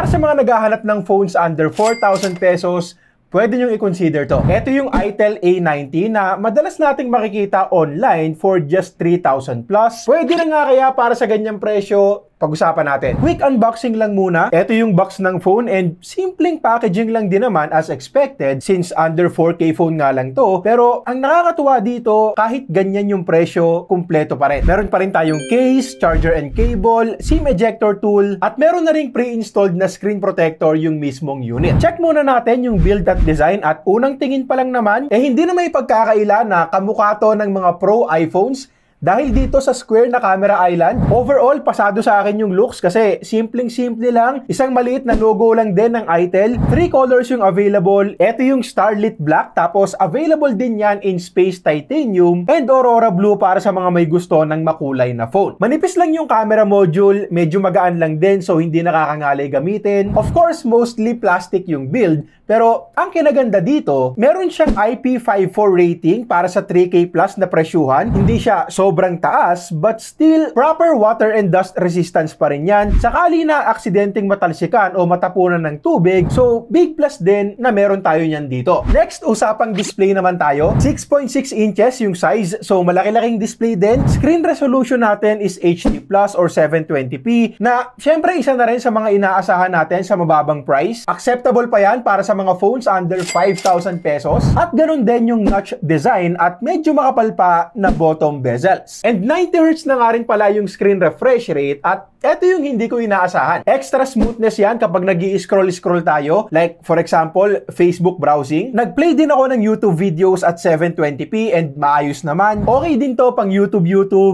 Para sa mga naghahanap ng phones under 4,000 pesos, pwede nyo i-consider to. Ito yung Itel A90 na madalas nating makikita online for just 3,000 plus. Pwede na nga kaya para sa ganyang presyo, pag-usapan natin. Quick unboxing lang muna. Ito yung box ng phone and simpleng packaging lang din naman as expected since under 4K phone nga lang to. Pero ang nakakatuwa dito, kahit ganyan yung presyo, kumpleto pa rin. Meron pa rin tayong case, charger and cable, SIM ejector tool, at meron na ring pre-installed na screen protector yung mismong unit. Check muna natin yung build at design at unang tingin pa lang naman, hindi na may pagkakaila na kamukha to ng mga pro iPhones. Dahil dito sa square na camera island, overall, pasado sa akin yung looks kasi simpleng-simple lang. Isang maliit na logo lang din ng Itel. 3 colors yung available. Ito yung Starlit Black, tapos available din yan in Space Titanium and Aurora Blue para sa mga may gusto ng makulay na phone. Manipis lang yung camera module, medyo magaan lang din so hindi nakakangalay gamitin. Of course, mostly plastic yung build, pero ang kinaganda dito, meron siyang IP54 rating para sa 3K plus na presyuhan. Hindi siya sobrang taas, but still proper water and dust resistance pa rin yan. Sakali na aksidenteng matalsikan o matapunan ng tubig, so big plus din na meron tayo niyan dito. Next, usapang display naman tayo. 6.6 inches yung size, so malaki-laking display din. Screen resolution natin is HD plus or 720p na syempre isa na rin sa mga inaasahan natin sa mababang price. Acceptable pa yan para sa mga phones under 5,000 pesos. At ganun din yung notch design at medyo makapal pa na bottom bezels. And 90Hz na nga rin pala yung screen refresh rate at eto yung hindi ko inaasahan. Extra smoothness yan kapag nag-i-scroll tayo. Like for example, Facebook browsing. Nag-play din ako ng YouTube videos at 720p and maayos naman. Okay din to pang YouTube.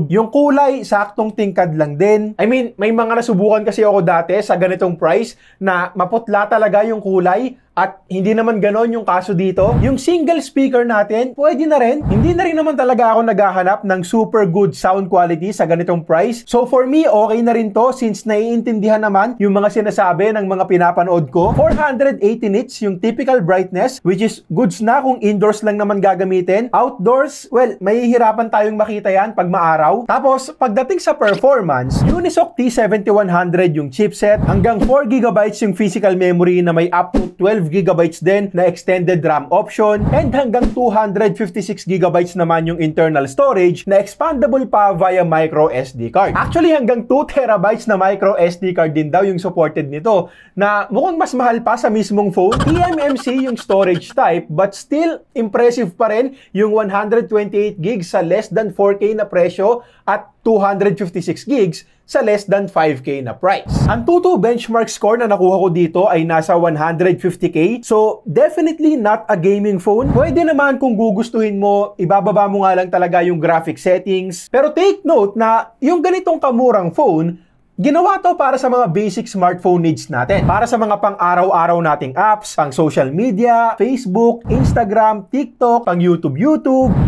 Yung kulay, saktong tingkad lang din. I mean, may mga nasubukan kasi ako dati sa ganitong price na maputla talaga yung kulay. At hindi naman ganon yung kaso dito. Yung single speaker natin, pwede na rin. Hindi na rin naman talaga ako naghahanap ng super good sound quality sa ganitong price. So for me, okay na rin to since naiintindihan naman yung mga sinasabi ng mga pinapanood ko. 480 nits yung typical brightness, which is goods na kung indoors lang naman gagamitin. Outdoors, well, mahihirapan tayong makita yan pag maaraw. Tapos, pagdating sa performance, Unisoc T7100 yung chipset, hanggang 4GB yung physical memory na may up to 12GB din na extended RAM option, and hanggang 256GB naman yung internal storage na expandable pa via micro SD card. Actually, hanggang 2TB na micro SD card din daw yung supported nito na mukhang mas mahal pa sa mismong phone. eMMC yung storage type but still impressive pa rin yung 128GB sa less than 4K na presyo at 256GB sa less than 5K na price. Ang Tutu benchmark score na nakuha ko dito ay nasa 150K. So, definitely not a gaming phone. Pwede naman kung gugustuhin mo, ibababa mo nga lang talaga yung graphic settings. Pero take note na yung ganitong kamurang phone, ginawa to para sa mga basic smartphone needs natin. Para sa mga pang-araw-araw nating apps, pang social media, Facebook, Instagram, TikTok, pang YouTube,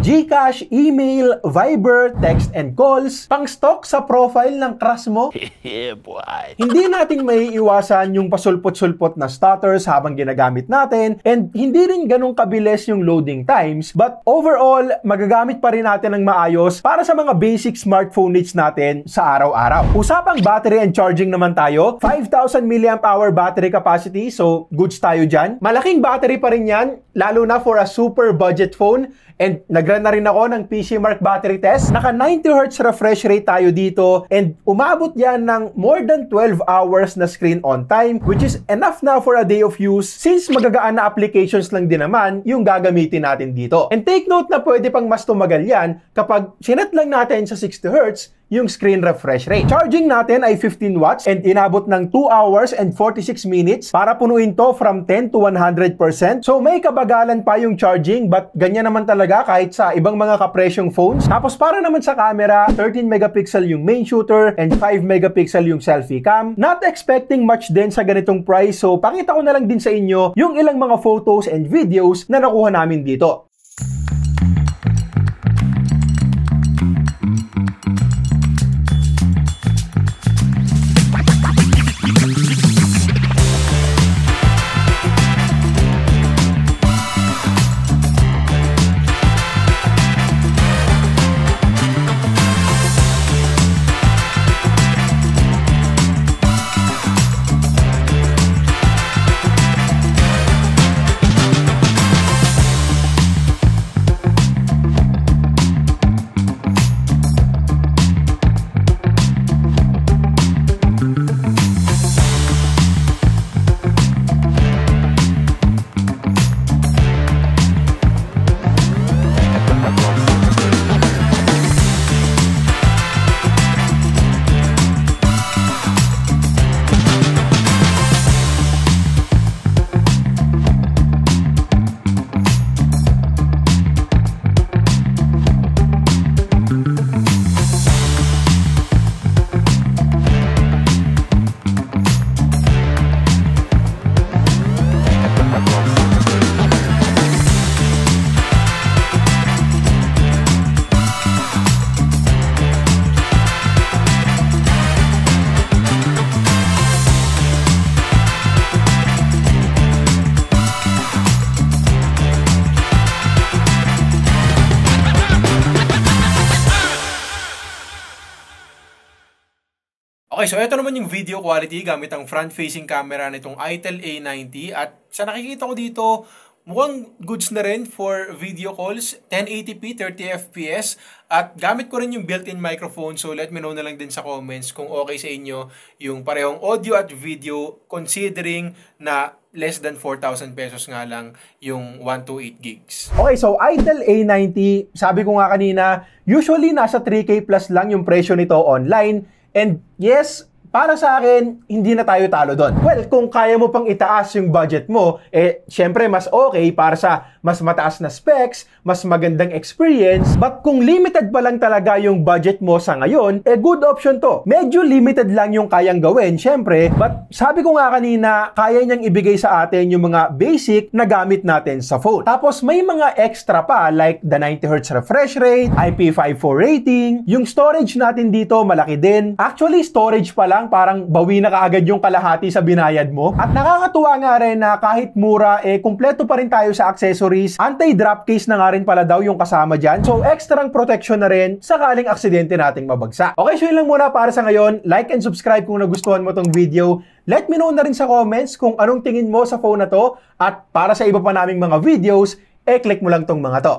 Gcash, email, Viber, text and calls, pang stock sa profile ng crush mo. Yeah, boy. Hindi natin may iwasan yung pasulpot-sulpot na stutters habang ginagamit natin and hindi rin ganun kabilis yung loading times, but overall, magagamit pa rin natin ng maayos para sa mga basic smartphone needs natin sa araw-araw. Usapang battery and charging naman tayo. 5,000 mAh battery capacity, so goods tayo dyan. Malaking battery pa rin yan, lalo na for a super budget phone. And nag-run na rin ako ng PCMark battery test. Naka 90Hz refresh rate tayo dito and umabot yan ng more than 12 hours na screen on time, which is enough na for a day of use since magagaan na applications lang din naman yung gagamitin natin dito. And take note na pwede pang mas tumagal yan kapag sinet lang natin sa 60Hz yung screen refresh rate. Charging natin ay 15 watts and inabot ng 2 hours and 46 minutes para punuin to from 10 to 100%. So may kabagalan pa yung charging but ganyan naman talaga kahit sa ibang mga kapresyong phones. Tapos para naman sa camera, 13 megapixel yung main shooter and 5 megapixel yung selfie cam. Not expecting much din sa ganitong price, so pakita ko na lang din sa inyo yung ilang mga photos and videos na nakuha namin dito. Okay, so ito naman yung video quality gamit ang front-facing camera nitong ITEL A90 at sa nakikita ko dito, mukhang goods na rin for video calls, 1080p, 30fps, at gamit ko rin yung built-in microphone, so let me know na lang din sa comments kung okay sa inyo yung parehong audio at video considering na less than 4,000 pesos nga lang yung 128 gigs. Okay, so ITEL A90, sabi ko nga kanina, usually nasa 3K plus lang yung presyo nito online, and yes, para sa akin, hindi na tayo talo doon. Well, kung kaya mo pang itaas yung budget mo, syempre mas okay para sa mas mataas na specs, mas magandang experience. But kung limited pa lang talaga yung budget mo sa ngayon, good option to. Medyo limited lang yung kayang gawin, syempre. But sabi ko nga kanina, kaya niyang ibigay sa atin yung mga basic na gamit natin sa phone. Tapos may mga extra pa like the 90Hz refresh rate, IP54 rating, yung storage natin dito malaki din. Actually, storage pa lang parang bawi na kaagad yung kalahati sa binayad mo. At nakakatuwa nga rin na kahit mura, kumpleto pa rin tayo sa accessories. Anti-drop case na nga rin pala daw yung kasama dyan. So, extra protection na rin sakaling aksidente nating mabagsak. Okay, so yun lang muna para sa ngayon. Like and subscribe kung nagustuhan mo tong video. Let me know na rin sa comments kung anong tingin mo sa phone na to. At para sa iba pa naming mga videos, click mo lang tong mga to.